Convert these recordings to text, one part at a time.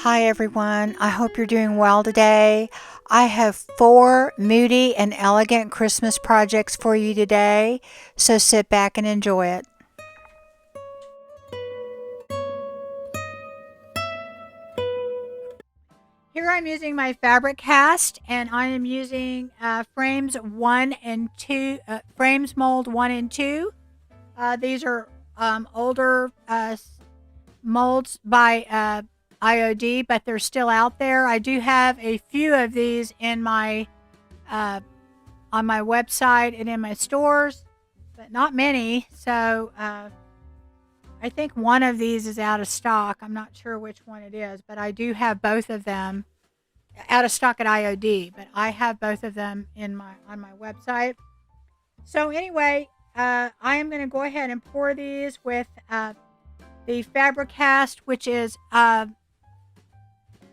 Hi everyone, I hope you're doing well today. I have 4 moody and elegant Christmas projects for you today, so sit back and enjoy it. Here I'm using my fabric cast and I am using frames 1 and 2, frames mold 1 and 2. These are older molds by IOD, but they're still out there. I do have a few of these in my uh, on my website and in my stores, but not many. So I think one of these is out of stock. I'm not sure which one it is, but I do have both of them out of stock at IOD. But I have both of them in my on my website. So anyway, I am going to go ahead and pour these with the fabric cast, which is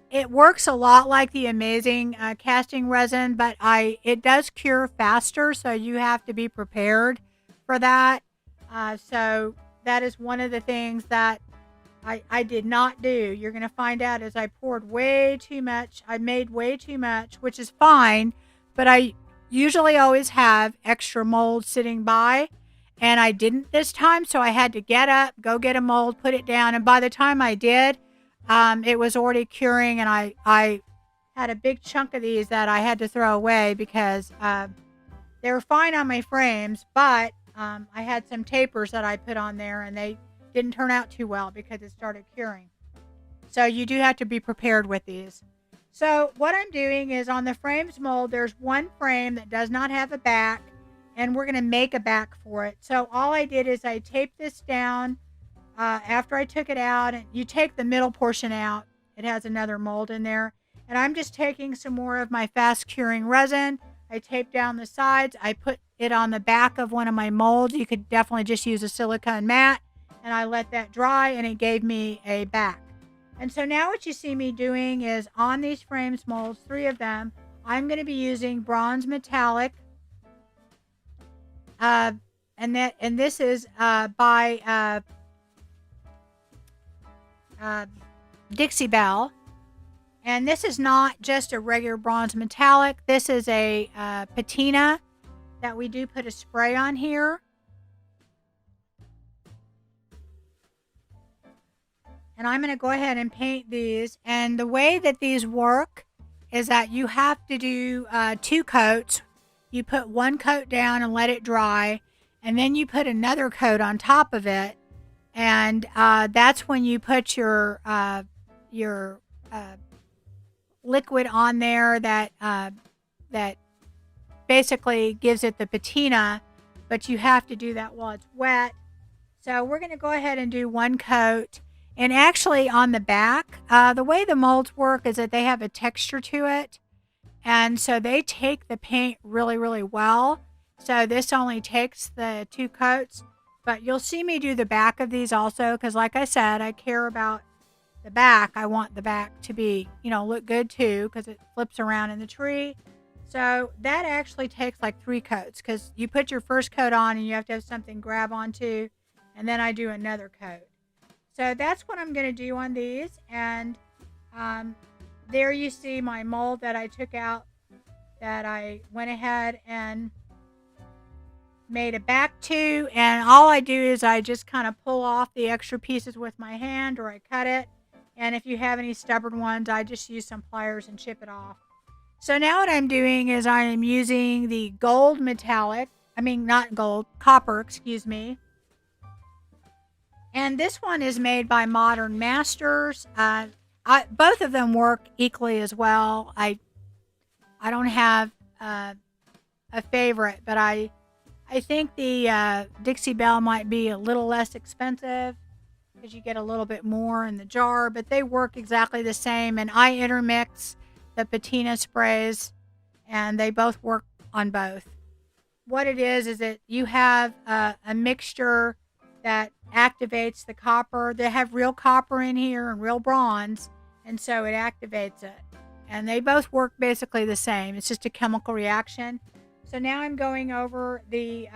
it works a lot like the amazing casting resin, but it does cure faster, so you have to be prepared for that. So that is one of the things that I did not do. You're going to find out as I poured way too much. I made way too much, which is fine, but I usually always have extra mold sitting by, and I didn't this time, so I had to get up, go get a mold, put it down, and by the time I did, it was already curing, and I had a big chunk of these that I had to throw away because they were fine on my frames, but I had some tapers that I put on there, and they didn't turn out too well because it started curing. So you do have to be prepared with these. So what I'm doing is on the frames mold, there's one frame that does not have a back, and we're going to make a back for it. So all I did is I taped this down after I took it out, and you take the middle portion out. It has another mold in there. And I'm just taking some more of my fast curing resin. I taped down the sides. I put it on the back of one of my molds. You could definitely just use a silicone mat. And I let that dry, and it gave me a back. And so now what you see me doing is on these frames molds, 3 of them, I'm going to be using bronze metallic. And this is by Dixie Belle. And this is not just a regular bronze metallic. This is a patina that we do put a spray on here. And I'm going to go ahead and paint these. And the way that these work is that you have to do 2 coats. You put 1 coat down and let it dry. And then you put another coat on top of it. And that's when you put your liquid on there that basically gives it the patina. But you have to do that while it's wet. So we're going to go ahead and do 1 coat. And actually on the back, the way the molds work is that they have a texture to it. And so they take the paint really, really well. So this only takes the 2 coats. But you'll see me do the back of these also because like I said, I care about the back. I want the back to be, look good too because it flips around in the tree. So that actually takes like 3 coats because you put your first coat on and you have to have something grab onto. And then I do another coat. So that's what I'm going to do on these. And there you see my mold that I took out that I went ahead and made a back to. And all I do is I just kind of pull off the extra pieces with my hand or I cut it. And if you have any stubborn ones, I just use some pliers and chip it off. So now what I'm doing is I am using the gold metallic. I mean, not gold, copper, excuse me. And this one is made by Modern Masters. Both of them work equally as well. I don't have a favorite, but I think the Dixie Belle might be a little less expensive because you get a little bit more in the jar, but they work exactly the same. And I intermix the patina sprays, and they both work on both. What it is that you have a mixture that activates the copper. They have real copper in here and real bronze, and so it activates it. And they both work basically the same. It's just a chemical reaction. So now I'm going over the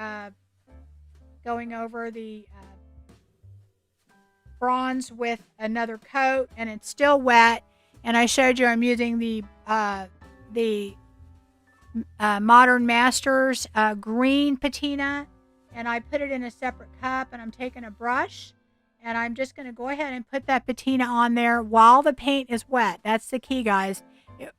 bronze with another coat, and it's still wet. And I showed you I'm using the Modern Masters green patina, and I put it in a separate cup, and I'm taking a brush and I'm just going to go ahead and put that patina on there while the paint is wet. That's the key, guys.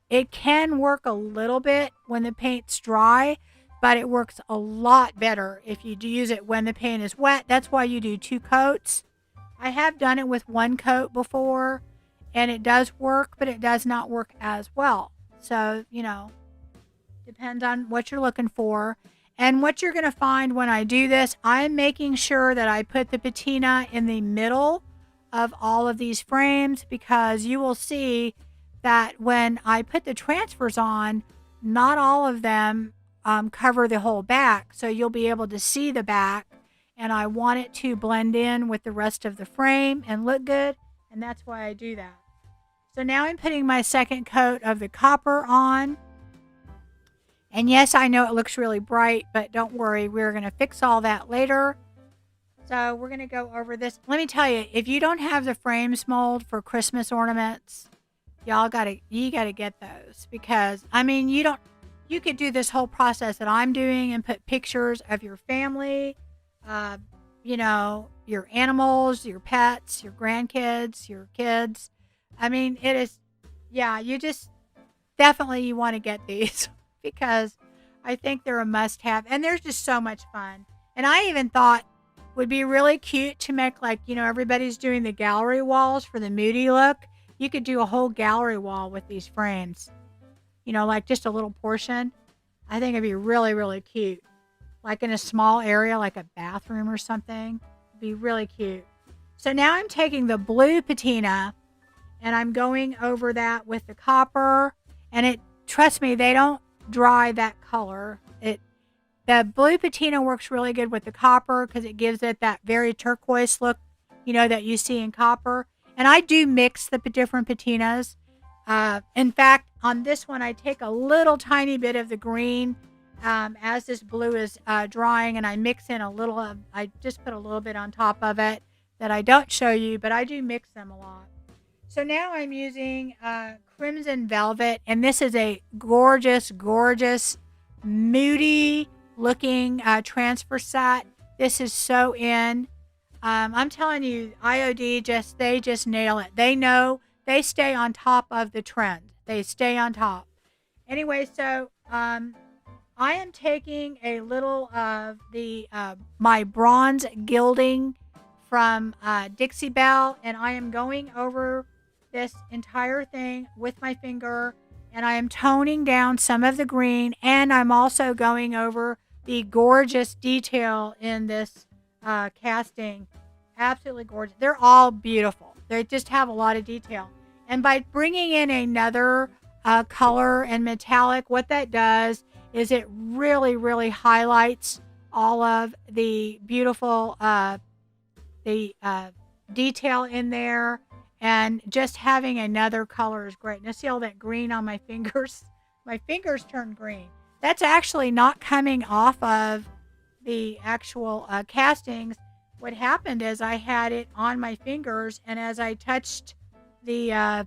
It can work a little bit when the paint's dry, but it works a lot better if you do use it when the paint is wet. That's why you do 2 coats. I have done it with 1 coat before, and it does work, but it does not work as well. So, depends on what you're looking for. And what you're going to find when I do this, I'm making sure that I put the patina in the middle of all of these frames, because you will see that when I put the transfers on, not all of them cover the whole back. So you'll be able to see the back, and I want it to blend in with the rest of the frame and look good. And that's why I do that. So now I'm putting my second coat of the copper on. And yes, I know it looks really bright, but don't worry, we're going to fix all that later. So we're going to go over this. Let me tell you, if you don't have the frames mold for Christmas ornaments, you gotta get those, because you could do this whole process that I'm doing and put pictures of your family, your animals, your pets, your grandkids, your kids. It is, you just definitely you want to get these because I think they're a must-have, and they're just so much fun. And I even thought would be really cute to make, everybody's doing the gallery walls for the moody look. You could do a whole gallery wall with these frames, just a little portion. I think it'd be really, really cute. Like in a small area, like a bathroom or something. It'd be really cute. So now I'm taking the blue patina and I'm going over that with the copper. And trust me, they don't dry that color. The blue patina works really good with the copper because it gives it that very turquoise look, that you see in copper. And I do mix the different patinas. In fact, on this one, I take a little tiny bit of the green as this blue is drying, and I mix in I just put a little bit on top of it that I don't show you, but I do mix them a lot. So now I'm using Crimson Velvet, and this is a gorgeous, gorgeous, moody looking transfer set. This is so in. I'm telling you, IOD they just nail it. They know, they stay on top of the trend. They stay on top. Anyway, so I am taking a little of the my bronze gilding from Dixie Belle, and I am going over this entire thing with my finger, and I am toning down some of the green, and I'm also going over the gorgeous detail in this casting. Absolutely gorgeous. They're all beautiful. They just have a lot of detail. And by bringing in another color and metallic, what that does is it really, really highlights all of the beautiful detail in there. And just having another color is great. Now see all that green on my fingers? My fingers turn green. That's actually not coming off of the actual castings. What happened is I had it on my fingers, and as I touched the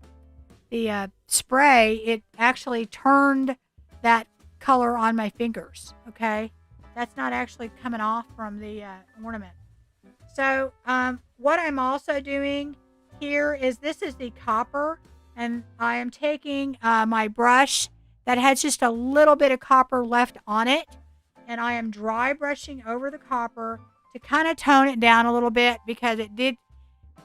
spray, it actually turned that color on my fingers. Okay, that's not actually coming off from the ornament. So what I'm also doing here is this is the copper, and I am taking my brush that has just a little bit of copper left on it, and I am dry brushing over the copper to kind of tone it down a little bit, because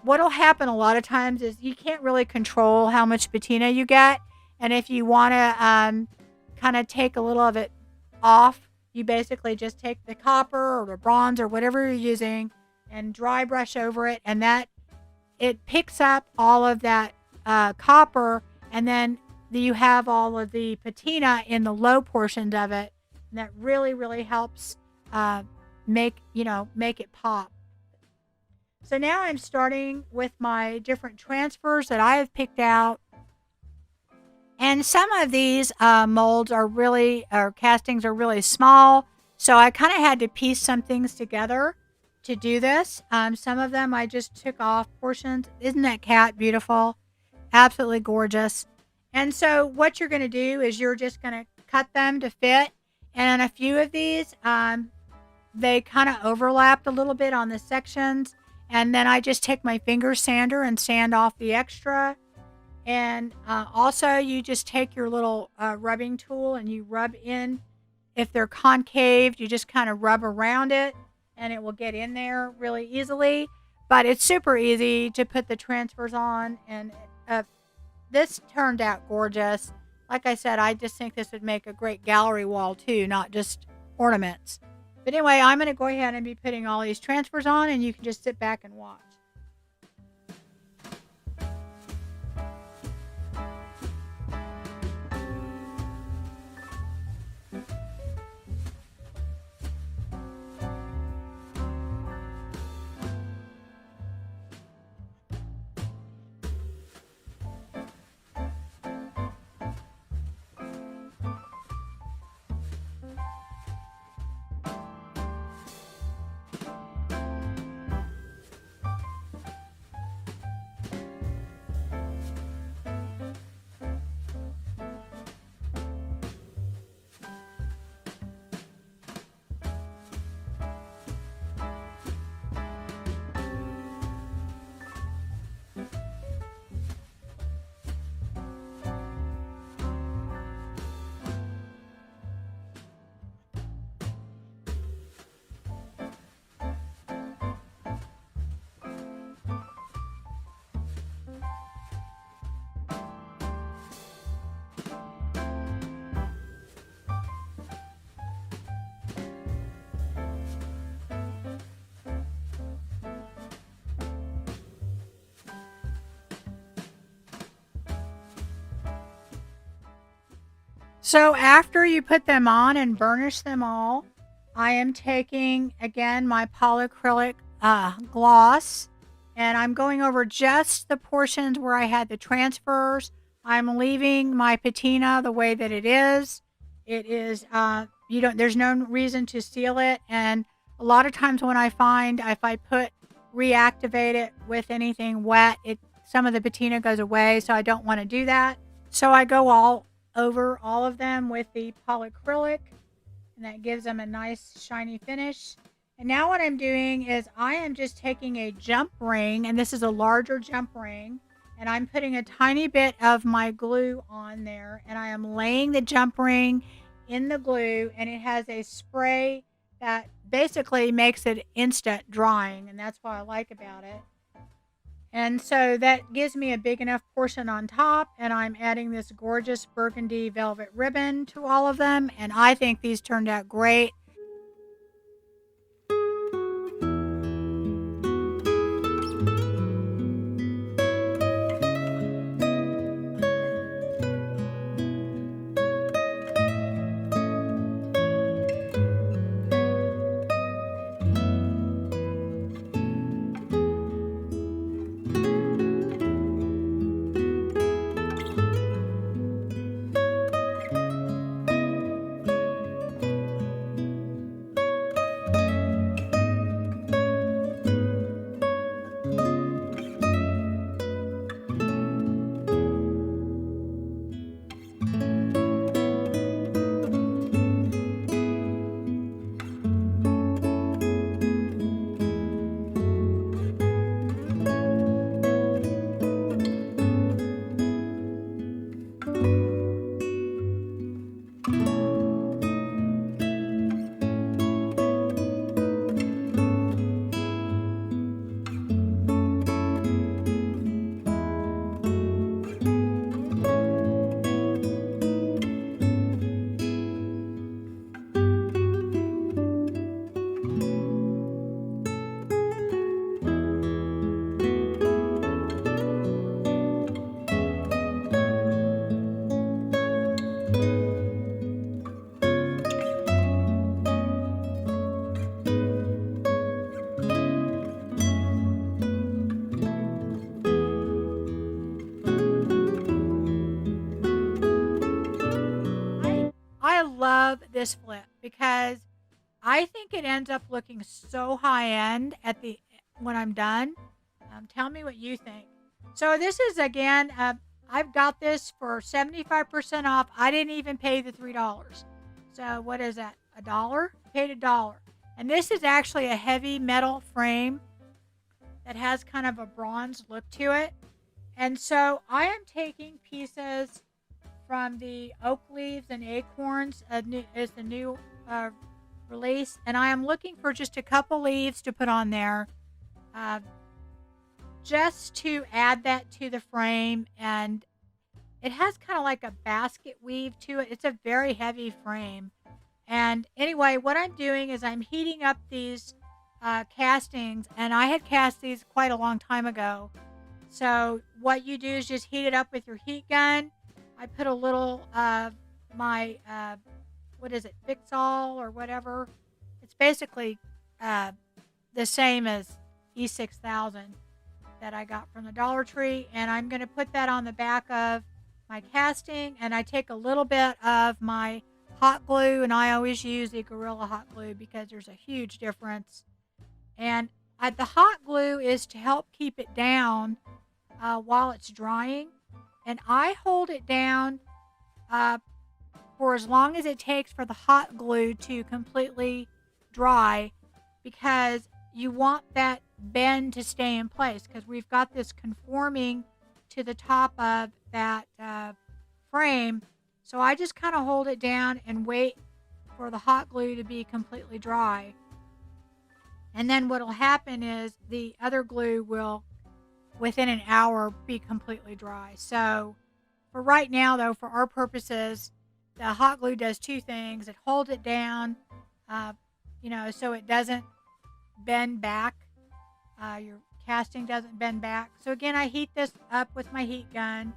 what'll happen a lot of times is you can't really control how much patina you get. And if you want to kind of take a little of it off, you basically just take the copper or the bronze or whatever you're using and dry brush over it. And it picks up all of that copper. And then you have all of the patina in the low portions of it. And that really, really helps make it pop. So now I'm starting with my different transfers that I have picked out. And some of these molds or castings are really small. So I kind of had to piece some things together to do this. Some of them I just took off portions. Isn't that cat beautiful? absolutely gorgeous. And so what you're going to do is you're just going to cut them to fit. And a few of these, they kind of overlapped a little bit on the sections. And then I just take my finger sander and sand off the extra. And also, you just take your little rubbing tool and you rub in. If they're concave, you just kind of rub around it and it will get in there really easily. But it's super easy to put the transfers on. And this turned out gorgeous. Like I said, I just think this would make a great gallery wall too, not just ornaments. But anyway, I'm going to go ahead and be putting all these transfers on, and you can just sit back and watch. So after you put them on and burnish them all, I am taking again my polyacrylic gloss, and I'm going over just the portions where I had the transfers. I'm leaving my patina the way that it is. It is you don't there's no reason to seal it, and a lot of times when I find if I reactivate it with anything wet, it some of the patina goes away, so I don't want to do that. So I go all over all of them with the polyacrylic, and that gives them a nice shiny finish. And now what I'm doing is I am just taking a jump ring, and this is a larger jump ring, and I'm putting a tiny bit of my glue on there, and I am laying the jump ring in the glue, and it has a spray that basically makes it instant drying, and that's what I like about it. And so that gives me a big enough portion on top, and I'm adding this gorgeous burgundy velvet ribbon to all of them, and I think these turned out great. I love this flip because I think it ends up looking so high end at the when I'm done. Tell me what you think. So this is again, I've got this for 75% off. I didn't even pay the $3. So what is that? $1? Paid $1. And this is actually a heavy metal frame that has kind of a bronze look to it. And so I am taking pieces from the Oak Leaves and Acorns, is the new release, and I am looking for just a couple leaves to put on there, uh, just to add that to the frame. And it has kind of like a basket weave to it. It's a very heavy frame. And anyway, what I'm doing is I'm heating up these castings, and I had cast these quite a long time ago. So what you do is just heat it up with your heat gun. I put a little of my, what is it, Fix-All or whatever. It's basically the same as E6000 that I got from the Dollar Tree. And I'm going to put that on the back of my casting. And I take a little bit of my hot glue, and I always use the Gorilla hot glue because there's a huge difference. And the hot glue is to help keep it down while it's drying. And I hold it down for as long as it takes for the hot glue to completely dry, because you want that bend to stay in place, because we've got this conforming to the top of that frame. So I just kind of hold it down and wait for the hot glue to be completely dry. And then what will happen is the other glue will, within an hour, be completely dry. So for right now, though, for our purposes, the hot glue does two things. It holds it down, so it doesn't bend back. Your casting doesn't bend back. So again, I heat this up with my heat gun,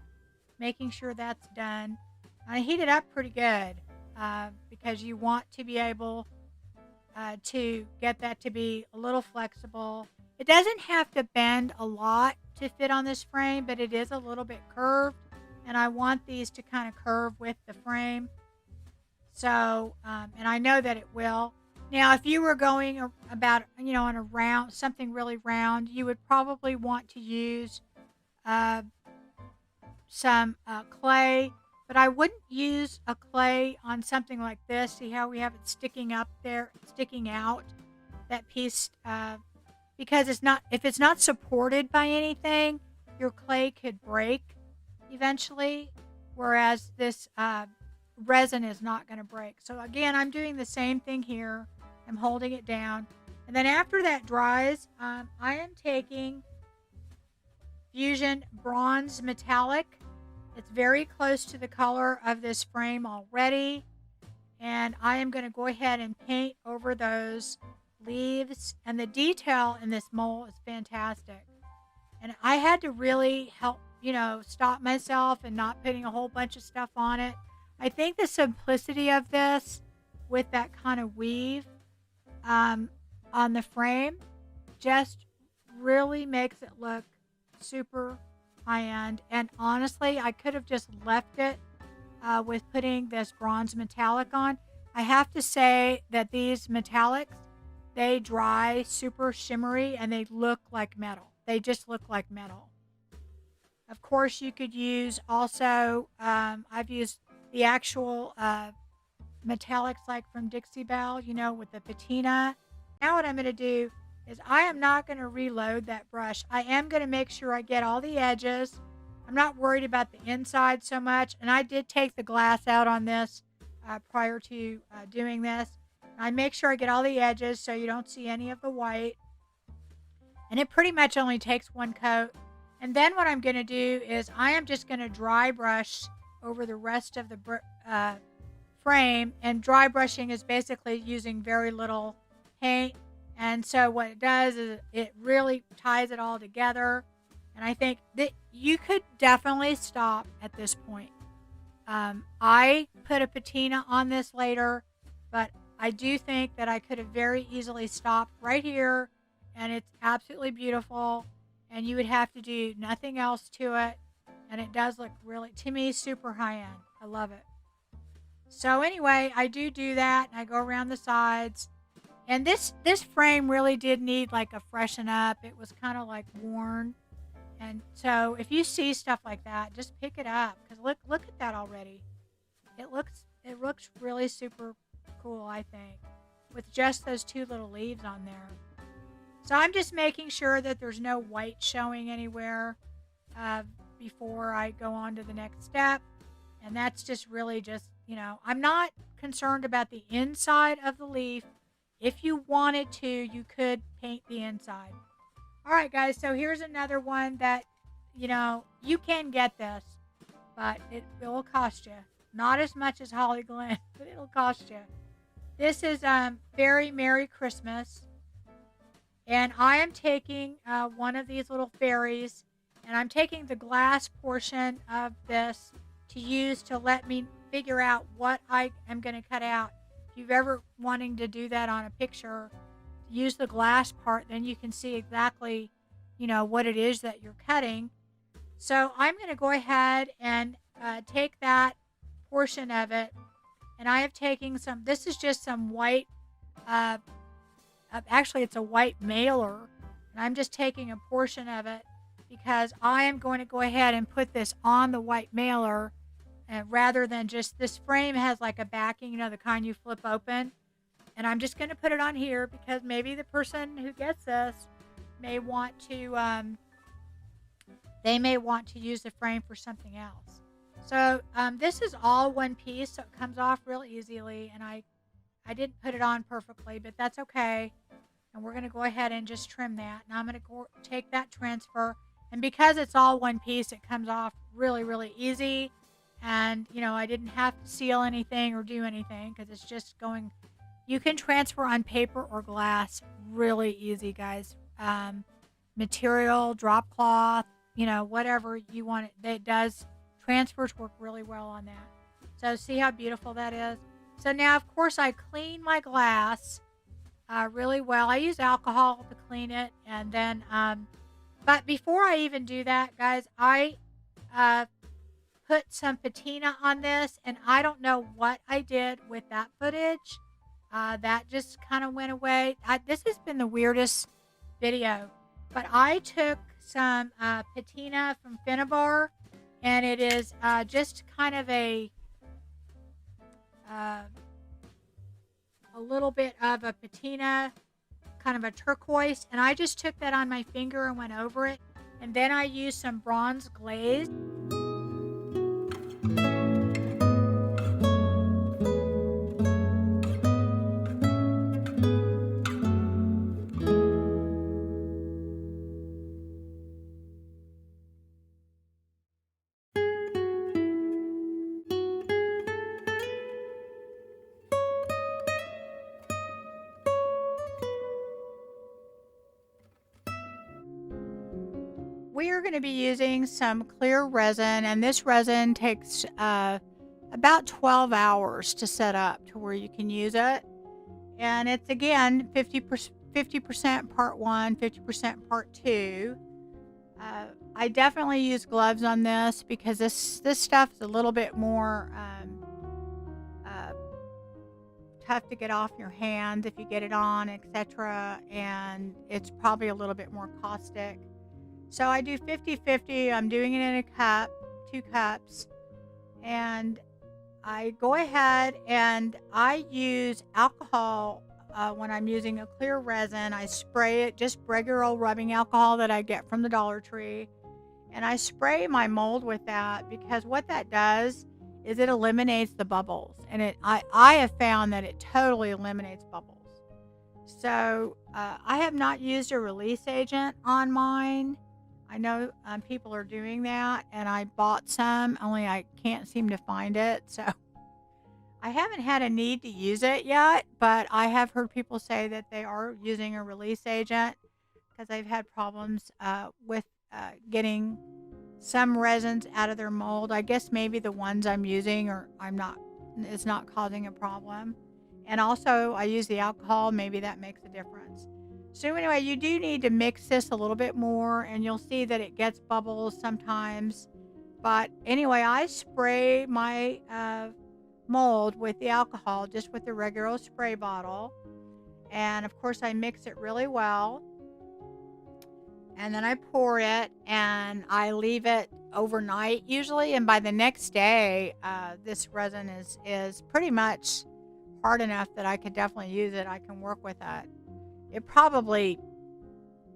making sure that's done. I heat it up pretty good because you want to be able to get that to be a little flexible. It doesn't have to bend a lot to fit on this frame, but it is a little bit curved, and I want these to kind of curve with the frame. So, and I know that it will. Now, if you were going about, on a round, something really round, you would probably want to use some clay, but I wouldn't use a clay on something like this. See how we have it sticking up there, sticking out, that piece, because if it's not supported by anything, your clay could break eventually, whereas this resin is not going to break. So again, I'm doing the same thing here. I'm holding it down. And then after that dries, I am taking Fusion Bronze Metallic. It's very close to the color of this frame already. And I am going to go ahead and paint over those leaves. And the detail in this mold is fantastic. And I had to really help, stop myself and not putting a whole bunch of stuff on it. I think the simplicity of this with that kind of weave on the frame just really makes it look super high-end. And honestly, I could have just left it with putting this bronze metallic on. I have to say that these metallics, they dry super shimmery and they look like metal. They just look like metal. Of course, you could use also, I've used the actual metallics like from Dixie Belle, with the patina. Now what I'm going to do is I am not going to reload that brush. I am going to make sure I get all the edges. I'm not worried about the inside so much. And I did take the glass out on this prior to doing this. I make sure I get all the edges so you don't see any of the white. And it pretty much only takes one coat. And then what I'm going to do is I am just going to dry brush over the rest of the frame. And dry brushing is basically using very little paint. And so what it does is it really ties it all together. And I think that you could definitely stop at this point. I put a patina on this later, but I do think that I could have very easily stopped right here. And it's absolutely beautiful. And you would have to do nothing else to it. And it does look really, to me, super high-end. I love it. So anyway, I do that. And I go around the sides. And this frame really did need like a freshen up. It was kind of like worn. And so if you see stuff like that, just pick it up, because look at that already. It looks really super cool, I think, with just those two little leaves on there. So I'm just making sure that there's no white showing anywhere uh, before I go on to the next step. And that's just really just, I'm not concerned about the inside of the leaf. If you wanted to, you could paint the inside. All right, guys, so here's another one that, you can get this, but it will cost you. Not as much as Holly Glen, but it'll cost you. This is Very Merry Christmas. And I am taking one of these little fairies, and I'm taking the glass portion of this to use to let me figure out what I am going to cut out. If you've ever wanting to do that on a picture, use the glass part, then you can see exactly, what it is that you're cutting. So I'm going to go ahead and take that portion of it, and I have taken some, this is just some white, actually it's a white mailer, and I'm just taking a portion of it because I am going to go ahead and put this on the white mailer, rather than just, this frame has like a backing, the kind you flip open, and I'm just going to put it on here because maybe the person who gets this may want to, they may want to use the frame for something else. So this is all one piece, so it comes off real easily, and I didn't put it on perfectly, but that's okay. And we're going to go ahead and just trim that. Now I'm going to take that transfer, and because it's all one piece, it comes off really, really easy. And, I didn't have to seal anything or do anything because it's just going, you can transfer on paper or glass really easy, guys. Material, drop cloth, whatever you want. It does. Transfers work really well on that. So see how beautiful that is? So now, of course, I clean my glass really well. I use alcohol to clean it. And then, but before I even do that, guys, I put some patina on this. And I don't know what I did with that footage. That just kind of went away. This has been the weirdest video. But I took some patina from Finnabar. And it is just kind of a little bit of a patina, kind of a turquoise. And I just took that on my finger and went over it. And then I used some bronze glaze. We are going to be using some clear resin, and this resin takes about 12 hours to set up to where you can use it. And it's, again, 50% part 1, 50% part 2. I definitely use gloves on this because this stuff is a little bit more tough to get off your hand if you get it on, etc. And it's probably a little bit more caustic. So I do 50-50. I'm doing it in a cup, 2 cups. And I go ahead and I use alcohol when I'm using a clear resin. I spray it, just regular old rubbing alcohol that I get from the Dollar Tree. And I spray my mold with that because what that does is it eliminates the bubbles. And I have found that it totally eliminates bubbles. So I have not used a release agent on mine. I know people are doing that, and I bought some, only I can't seem to find it. So I haven't had a need to use it yet, but I have heard people say that they are using a release agent because they've had problems with getting some resins out of their mold. I guess maybe the ones I'm using it's not causing a problem. And also I use the alcohol. Maybe that makes a difference. So anyway, you do need to mix this a little bit more, and you'll see that it gets bubbles sometimes. But anyway, I spray my mold with the alcohol, just with the regular spray bottle. And of course, I mix it really well. and then I pour it and I leave it overnight usually. And by the next day, this resin is pretty much hard enough that I could definitely use it. I can work with it. It probably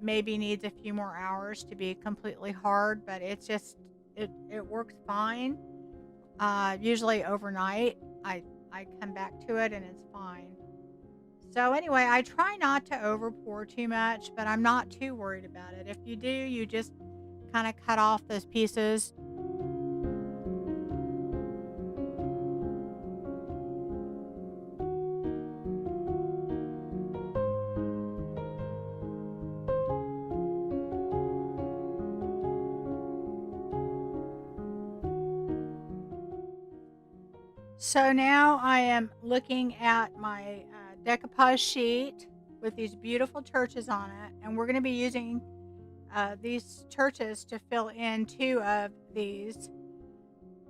maybe needs a few more hours to be completely hard, but it's just it works fine. Usually overnight, I come back to it and it's fine. So anyway, I try not to over pour too much, but I'm not too worried about it. If you do, you just kind of cut off those pieces. So now I am looking at my decoupage sheet with these beautiful churches on it, and we're going to be using these churches to fill in two of these.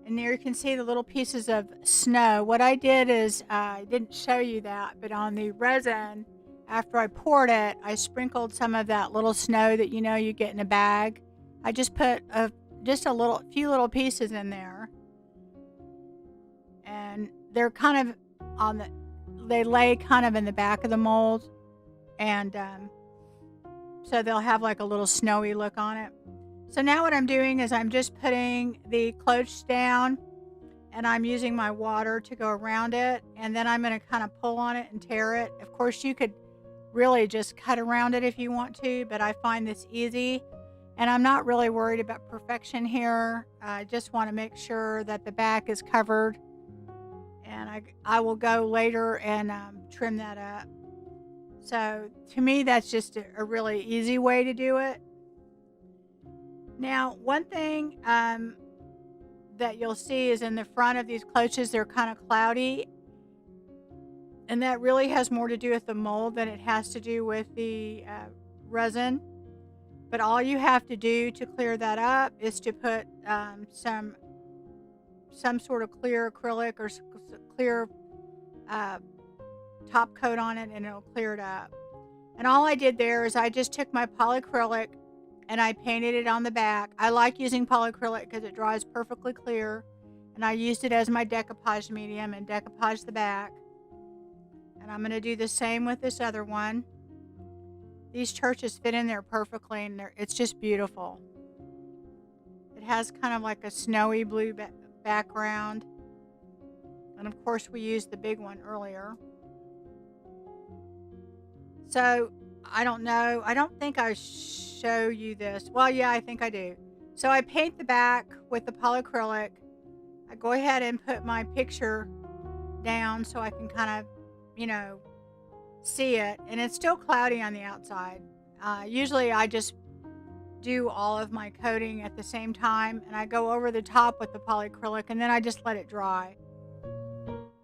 And there you can see the little pieces of snow. What I did is I didn't show you that, but on the resin, after I poured it, I sprinkled some of that little snow that you get in a bag. I just put just a few little pieces in there, and they're kind of they lay kind of in the back of the mold, and so they'll have like a little snowy look on it. So now what I'm doing is I'm just putting the cloche down, and I'm using my water to go around it, and then I'm going to kind of pull on it and tear it. Of course, you could really just cut around it if you want to, but I find this easy, and I'm not really worried about perfection here. I just want to make sure that the back is covered, and I will go later and trim that up. So to me, that's just a really easy way to do it. Now, one thing that you'll see is in the front of these cloches, they're kind of cloudy. And that really has more to do with the mold than it has to do with the resin. But all you have to do to clear that up is to put some sort of clear acrylic or clear top coat on it, and it'll clear it up. And all I did there is I just took my polyacrylic and I painted it on the back. I like using polyacrylic because it dries perfectly clear, and I used it as my decoupage medium and decoupaged the back. And I'm going to do the same with this other one. These churches fit in there perfectly, and it's just beautiful. It has kind of like a snowy blue background, and of course we used the big one earlier. So I don't know. I don't think I show you this. Well, yeah, I think I do. So I paint the back with the polyacrylic. I go ahead and put my picture down so I can kind of, see it. And it's still cloudy on the outside. Usually I just do all of my coating at the same time, and I go over the top with the polyacrylic, and then I just let it dry.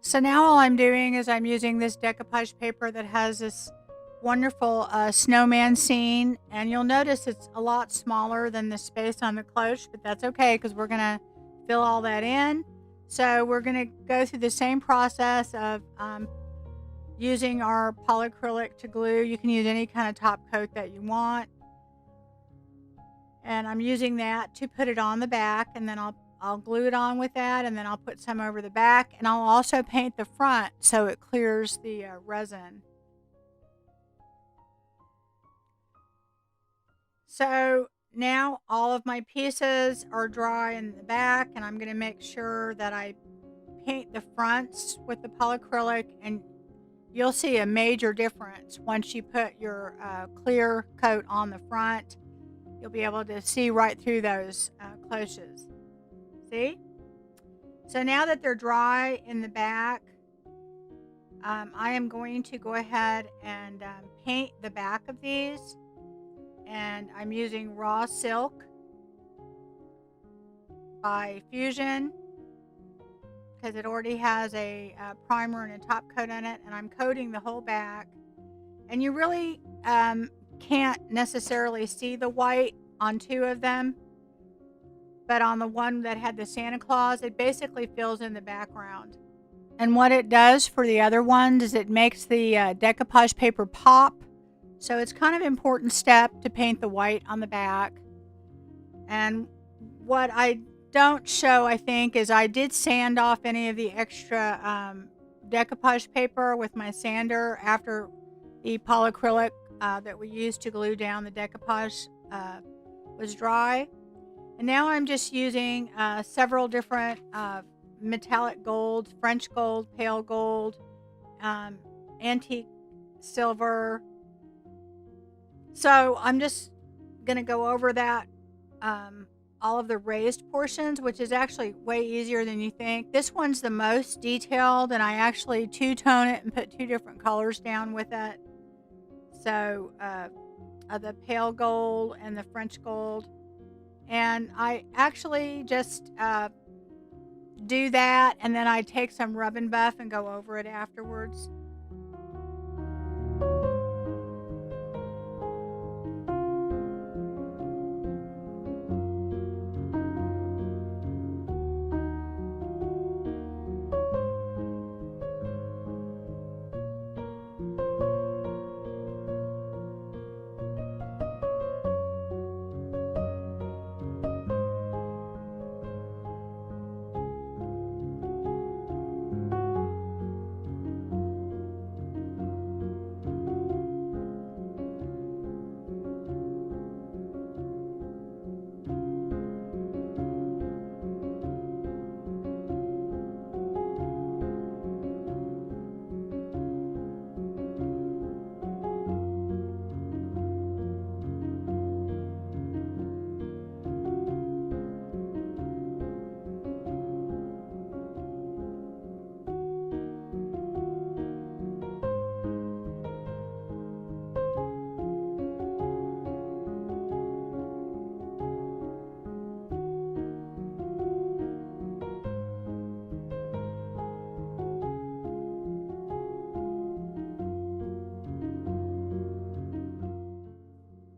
So now all I'm doing is I'm using this decoupage paper that has this wonderful snowman scene, and you'll notice it's a lot smaller than the space on the cloche, but that's okay because we're gonna fill all that in. So we're gonna go through the same process of using our polyacrylic to glue. You can use any kind of top coat that you want, and I'm using that to put it on the back, and then I'll glue it on with that, and then I'll put some over the back, and I'll also paint the front so it clears the resin. So now all of my pieces are dry in the back, and I'm going to make sure that I paint the fronts with the polyacrylic, and you'll see a major difference once you put your clear coat on the front. You'll be able to see right through those cloches. See? So now that they're dry in the back, I am going to go ahead and paint the back of these. And I'm using Raw Silk by Fusion because it already has a primer and a top coat on it, and I'm coating the whole back. And you really can't necessarily see the white on two of them, but on the one that had the Santa Claus, it basically fills in the background. And what it does for the other ones is it makes the decoupage paper pop. So it's kind of an important step to paint the white on the back. And what I don't show, I think, is I did sand off any of the extra decoupage paper with my sander after the polyacrylic that we used to glue down the decoupage was dry. And now I'm just using several different metallic gold, French gold, pale gold, antique silver. So I'm just going to go over that, all of the raised portions, which is actually way easier than you think. This one's the most detailed, and I actually two-tone it and put two different colors down with it. So the pale gold and the French gold. And I actually just do that, and then I take some rub and buff and go over it afterwards.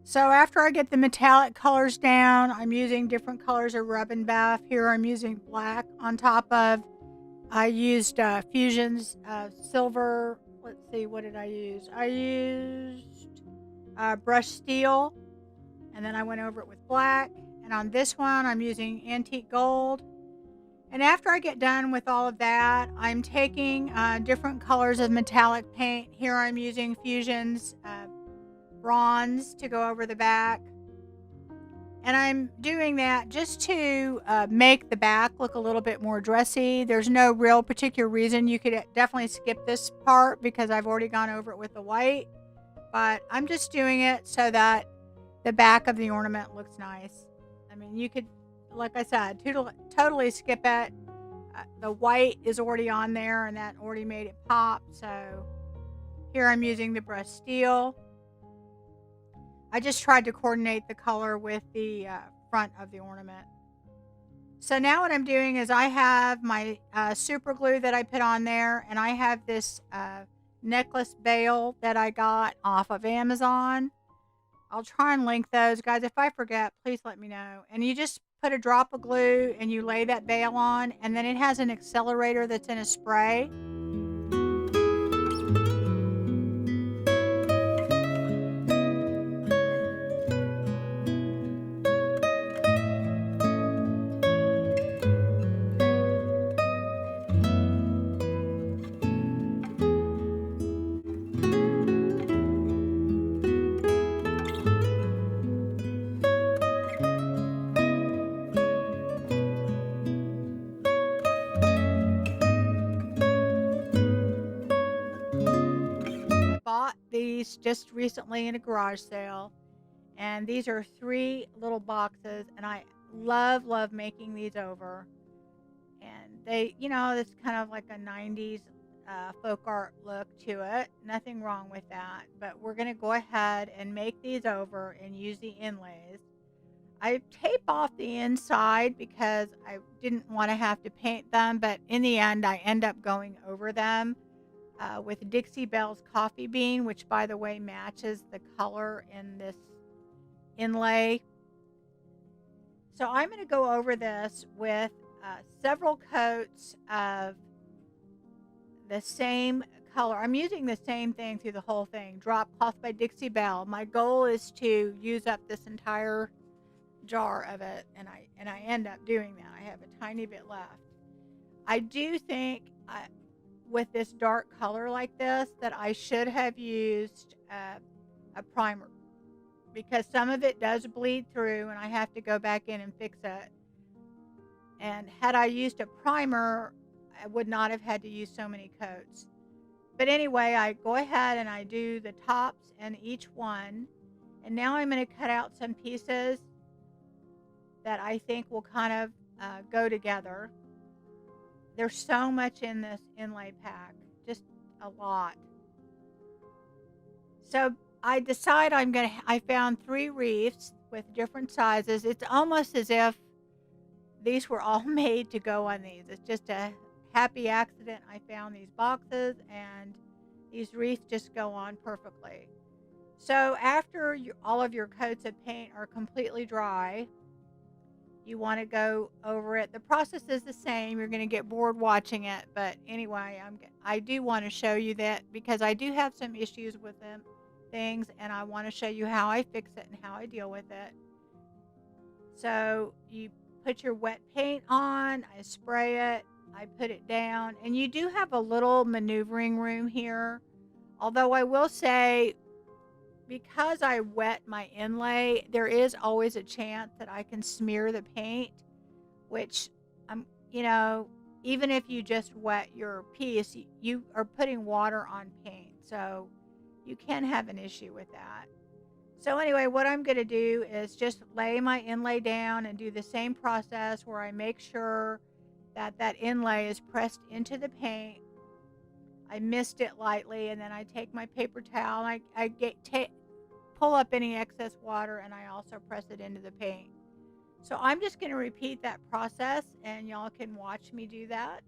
So after I get the metallic colors down, I'm using different colors of rub and buff. Here I'm using black on top of, I used Fusion's silver. Let's see, what did I use? I used brushed steel, and then I went over it with black. And on this one, I'm using antique gold. And after I get done with all of that, I'm taking different colors of metallic paint. Here I'm using Fusion's bronze to go over the back. And I'm doing that just to make the back look a little bit more dressy. There's no real particular reason. You could definitely skip this part because I've already gone over it with the white. But I'm just doing it so that the back of the ornament looks nice. I mean, you could, like I said, totally skip it. The white is already on there and that already made it pop. So here I'm using the brushed steel. I just tried to coordinate the color with the front of the ornament. So now what I'm doing is I have my super glue that I put on there, and I have this necklace bail that I got off of Amazon. I'll try and link those, guys. If I forget, please let me know. And you just put a drop of glue and you lay that bail on, and then it has an accelerator that's in a spray. Bought these just recently in a garage sale, and these are 3 little boxes, and I love making these over. And they, it's kind of like a 90s folk art look to it. Nothing wrong with that, but we're going to go ahead and make these over and use the inlays. I tape off the inside because I didn't want to have to paint them, but in the end I end up going over them with Dixie Belle's Coffee Bean, which, by the way, matches the color in this inlay. So I'm going to go over this with several coats of the same color. I'm using the same thing through the whole thing. Drop Cloth by Dixie Belle. My goal is to use up this entire jar of it, and I end up doing that. I have a tiny bit left. I do think with this dark color like this that I should have used a primer, because some of it does bleed through and I have to go back in and fix it. And had I used a primer, I would not have had to use so many coats. But anyway, I go ahead and I do the tops and each one. And now I'm going to cut out some pieces that I think will kind of go together. There's so much in this inlay pack, just a lot. So I decide I found 3 wreaths with different sizes. It's almost as if these were all made to go on these. It's just a happy accident. I found these boxes and these wreaths just go on perfectly. So after all of your coats of paint are completely dry, you want to go over it. The process is the same. You're going to get bored watching it, but anyway, I do want to show you that because I do have some issues with things, and I want to show you how I fix it and how I deal with it. So you put your wet paint on, I spray it, I put it down, and you do have a little maneuvering room here. Although I will say, because I wet my inlay, there is always a chance that I can smear the paint, which even if you just wet your piece, you are putting water on paint, so you can have an issue with that. So anyway, what I'm going to do is just lay my inlay down and do the same process where I make sure that that inlay is pressed into the paint. I mist it lightly, and then I take my paper towel and I pull up any excess water, and I also press it into the paint. So I'm just going to repeat that process, and y'all can watch me do that.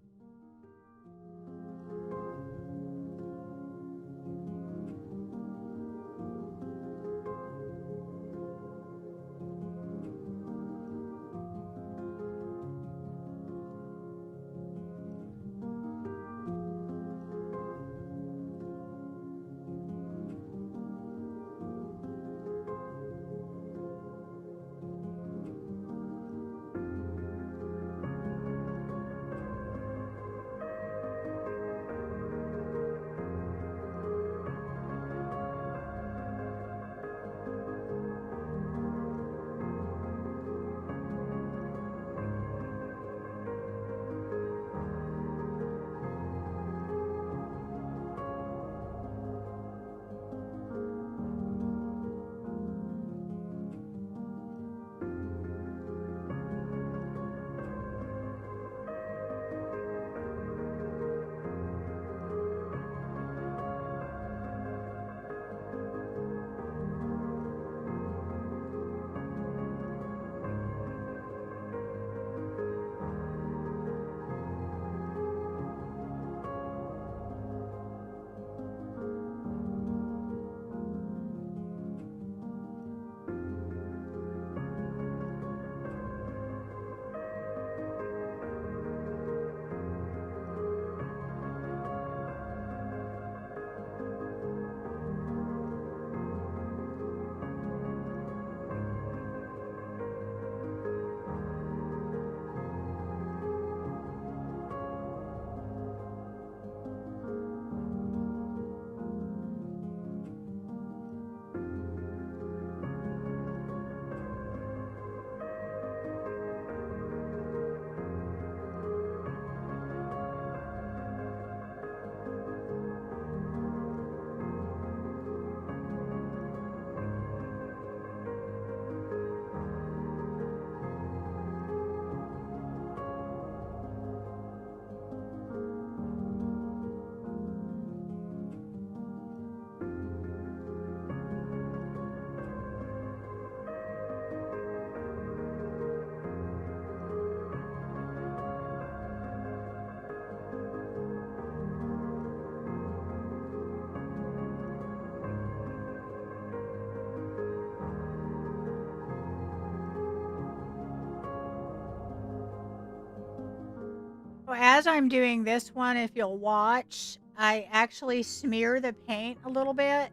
So as I'm doing this one, if you'll watch, I actually smear the paint a little bit,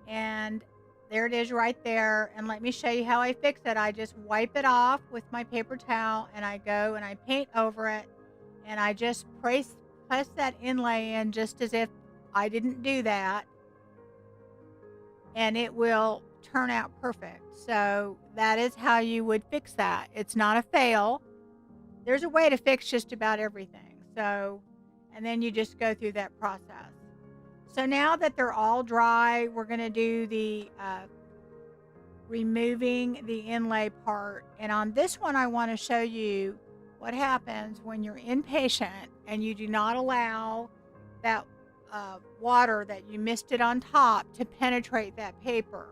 and there it is right there. And let me show you how I fix it. I just wipe it off with my paper towel, and I go and I paint over it, and I just press that inlay in just as if I didn't do that, and it will turn out perfect. So that is how you would fix that. It's not a fail. There's a way to fix just about everything. So, and then you just go through that process. So now that they're all dry, we're going to do the removing the inlay part. And on this one, I want to show you what happens when you're impatient and you do not allow that water that you misted on top to penetrate that paper.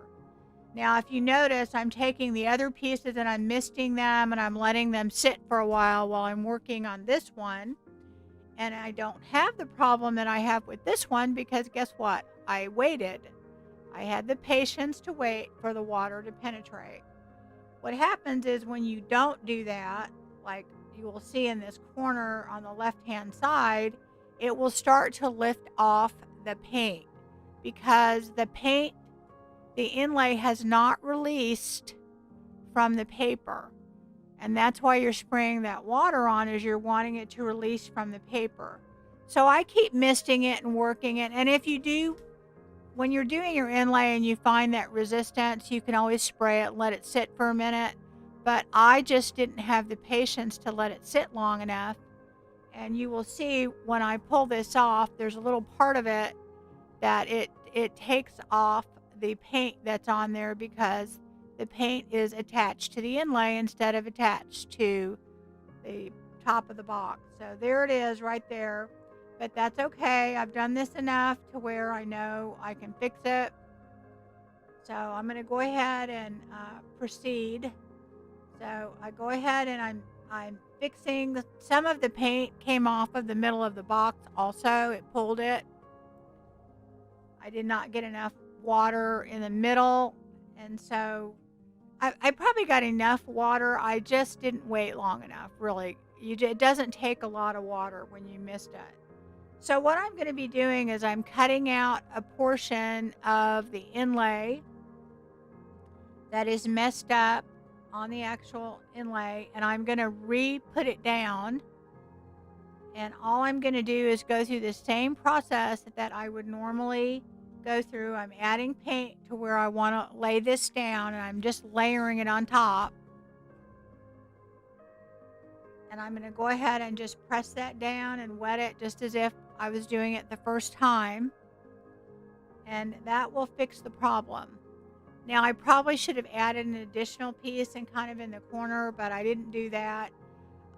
Now, if you notice, I'm taking the other pieces and I'm misting them and I'm letting them sit for a while I'm working on this one. And I don't have the problem that I have with this one because guess what? I waited. I had the patience to wait for the water to penetrate. What happens is when you don't do that, like you will see in this corner on the left-hand side, it will start to lift off the paint because the inlay has not released from the paper. And that's why you're spraying that water on, is you're wanting it to release from the paper. So I keep misting it and working it. And if you do, when you're doing your inlay and you find that resistance, you can always spray it and let it sit for a minute. But I just didn't have the patience to let it sit long enough. And you will see when I pull this off, there's a little part of it that it takes off the paint that's on there because the paint is attached to the inlay instead of attached to the top of the box. So there it is right there. But that's okay. I've done this enough to where I know I can fix it. So I'm going to go ahead and proceed. So I go ahead and I'm fixing some of the paint came off of the middle of the box also. It pulled it. I did not get enough water in the middle, and so I probably got enough water. I just didn't wait long enough, really. It doesn't take a lot of water when you mist it. So what I'm going to be doing is I'm cutting out a portion of the inlay that is messed up on the actual inlay, and I'm going to re-put it down. And all I'm going to do is go through the same process that I would normally go through. I'm adding paint to where I want to lay this down, and I'm just layering it on top. And I'm going to go ahead and just press that down and wet it just as if I was doing it the first time. And that will fix the problem. Now, I probably should have added an additional piece and kind of in the corner, but I didn't do that.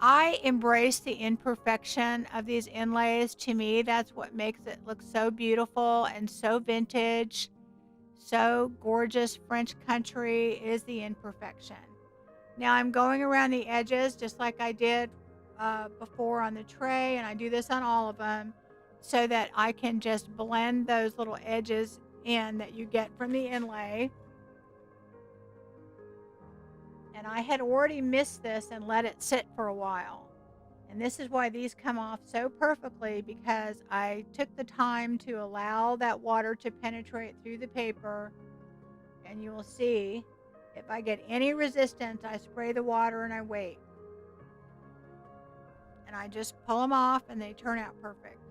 I embrace the imperfection of these inlays. To me, that's what makes it look so beautiful and so vintage, so gorgeous. French country is the imperfection. Now I'm going around the edges just like I did before on the tray, and I do this on all of them so that I can just blend those little edges in that you get from the inlay. And I had already missed this and let it sit for a while. And this is why these come off so perfectly, because I took the time to allow that water to penetrate through the paper. And you will see, if I get any resistance, I spray the water and I wait. And I just pull them off and they turn out perfect.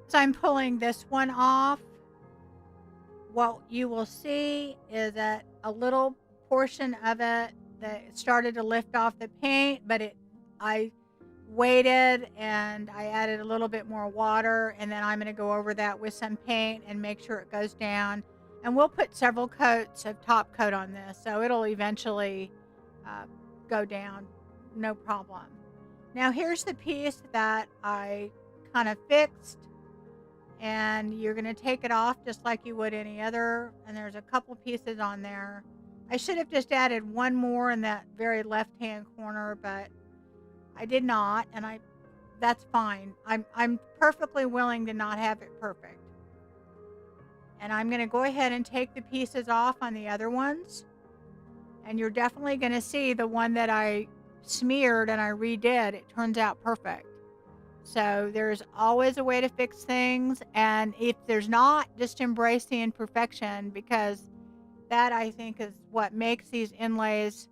As I'm pulling this one off, what you will see is that a little portion of it that started to lift off the paint, but I waited and I added a little bit more water, and then I'm going to go over that with some paint and make sure it goes down. And we'll put several coats of top coat on this, so it'll eventually uh, go down, no problem. Now here's the piece that I kind of fixed, and you're going to take it off just like you would any other, and there's a couple pieces on there. I should have just added one more in that very left hand corner, but I did not, and that's fine. I'm perfectly willing to not have it perfect. And I'm going to go ahead and take the pieces off on the other ones, and you're definitely going to see the one that I smeared and I redid, it turns out perfect. So there's always a way to fix things, and if there's not, just embrace the imperfection, because that, I think, is what makes these inlays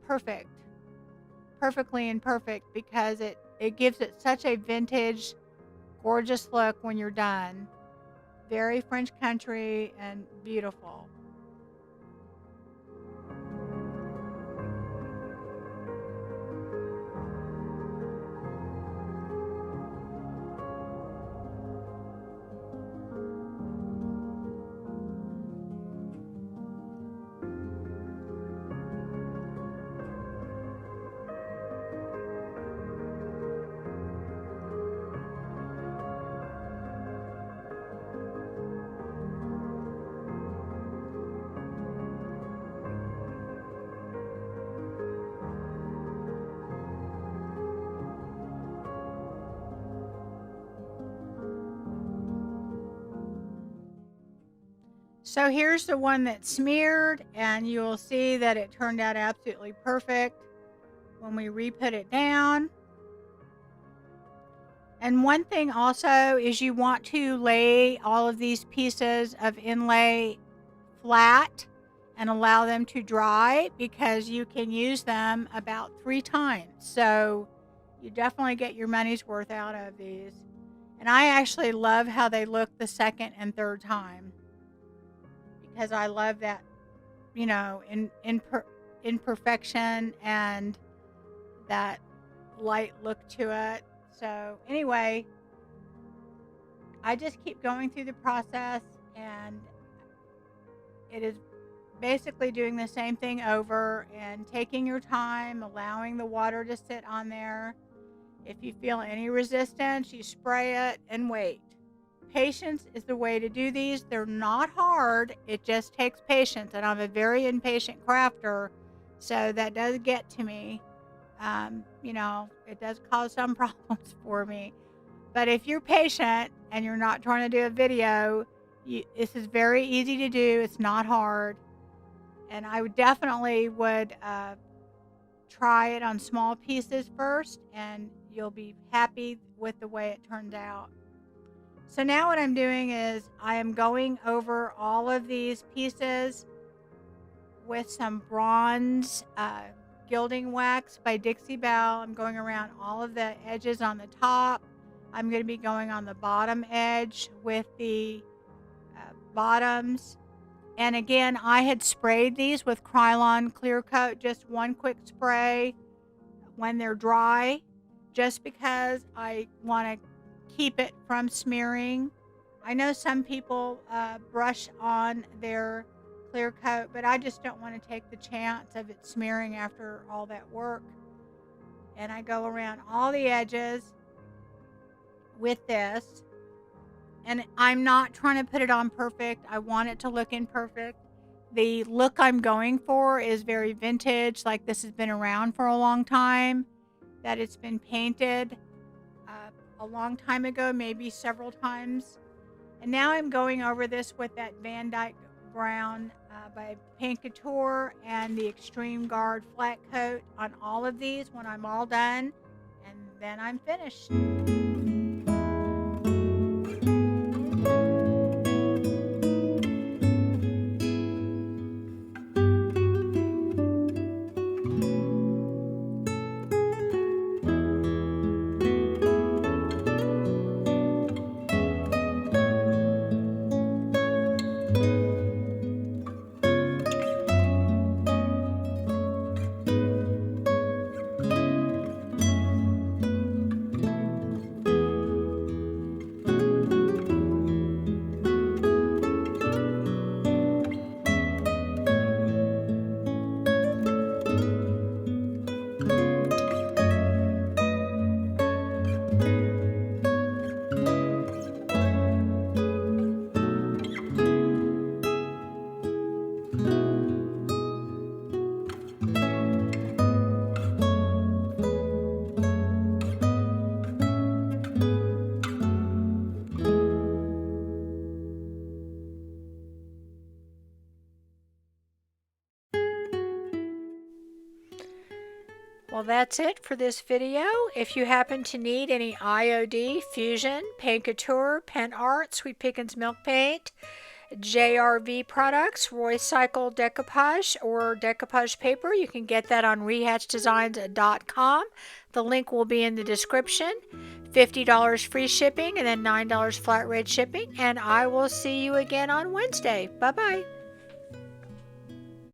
perfect, perfectly imperfect, because it gives it such a vintage, gorgeous look when you're done. Very French country and beautiful. So here's the one that's smeared, and you will see that it turned out absolutely perfect when we re-put it down. And one thing also is you want to lay all of these pieces of inlay flat and allow them to dry, because you can use them about 3 times. So you definitely get your money's worth out of these. And I actually love how they look the second and third time, because I love that, imperfection and that light look to it. So anyway, I just keep going through the process, and it is basically doing the same thing over and taking your time, allowing the water to sit on there. If you feel any resistance, you spray it and wait. Patience is the way to do these. They're not hard. It just takes patience, and I'm a very impatient crafter, so that does get to me. It does cause some problems for me. But if you're patient and you're not trying to do a video, this is very easy to do. It's not hard. And I would definitely try it on small pieces first, and you'll be happy with the way it turns out. So now what I'm doing is I am going over all of these pieces with some bronze gilding wax by Dixie Belle. I'm going around all of the edges on the top. I'm going to be going on the bottom edge with the bottoms. And again, I had sprayed these with Krylon Clear Coat, just one quick spray when they're dry, just because I want to keep it from smearing. I know some people brush on their clear coat, but I just don't want to take the chance of it smearing after all that work. And I go around all the edges with this, and I'm not trying to put it on perfect. I want it to look imperfect. The look I'm going for is very vintage, like this has been around for a long time, that it's been painted a long time ago, maybe several times. And now I'm going over this with that Van Dyke Brown by Paint Couture and the Extreme Guard flat coat on all of these when I'm all done, and then I'm finished. that's it for this video. If you happen to need any IOD, Fusion, Paint Couture, Pen Art, Sweet Pickins Milk Paint, JRV products, recycled decoupage or decoupage paper, you can get that on rehatchdesigns.com. The link will be in the description. $50 free shipping and then $9 flat rate shipping. And I will see you again on Wednesday. Bye-bye.